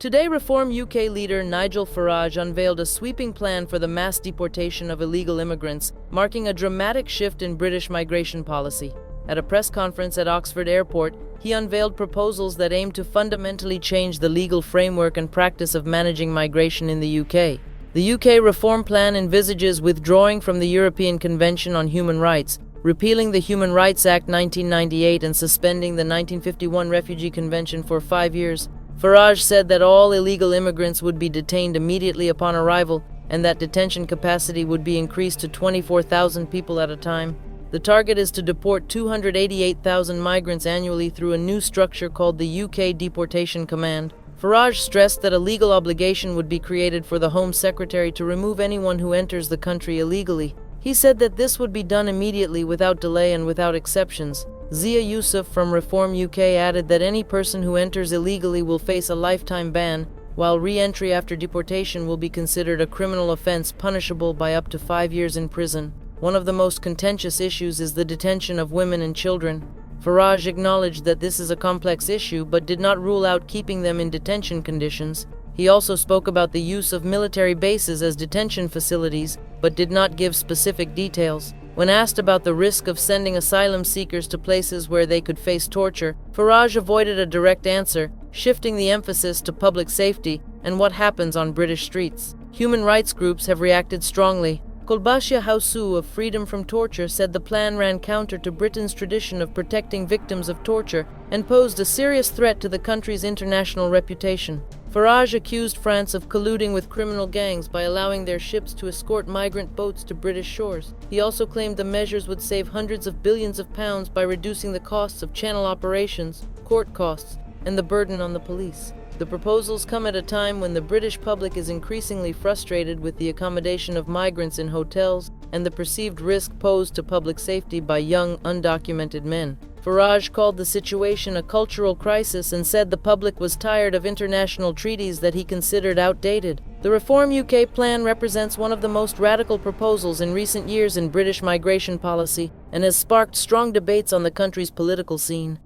Today, Reform UK leader Nigel Farage unveiled a sweeping plan for the mass deportation of illegal immigrants, marking a dramatic shift in British migration policy. At a press conference at Oxford Airport, he unveiled proposals that aim to fundamentally change the legal framework and practice of managing migration in the UK. The UK reform plan envisages withdrawing from the European Convention on Human Rights, repealing the Human Rights Act 1998 and suspending the 1951 Refugee Convention for 5 years. Farage said that all illegal immigrants would be detained immediately upon arrival and that detention capacity would be increased to 24,000 people at a time. The target is to deport 288,000 migrants annually through a new structure called the UK Deportation Command. Farage stressed that a legal obligation would be created for the Home Secretary to remove anyone who enters the country illegally. He said that this would be done immediately without delay and without exceptions. Zia Yusuf from Reform UK added that any person who enters illegally will face a lifetime ban, while re-entry after deportation will be considered a criminal offense punishable by up to 5 years in prison. One of the most contentious issues is the detention of women and children. Farage acknowledged that this is a complex issue but did not rule out keeping them in detention conditions. He also spoke about the use of military bases as detention facilities, but did not give specific details. When asked about the risk of sending asylum seekers to places where they could face torture, Farage avoided a direct answer, shifting the emphasis to public safety and what happens on British streets. Human rights groups have reacted strongly. Kolbasia Hausu of Freedom from Torture said the plan ran counter to Britain's tradition of protecting victims of torture and posed a serious threat to the country's international reputation. Farage accused France of colluding with criminal gangs by allowing their ships to escort migrant boats to British shores. He also claimed the measures would save hundreds of billions of pounds by reducing the costs of channel operations, court costs, and the burden on the police. The proposals come at a time when the British public is increasingly frustrated with the accommodation of migrants in hotels and the perceived risk posed to public safety by young, undocumented men. Farage called the situation a cultural crisis and said the public was tired of international treaties that he considered outdated. The Reform UK plan represents one of the most radical proposals in recent years in British migration policy and has sparked strong debates on the country's political scene.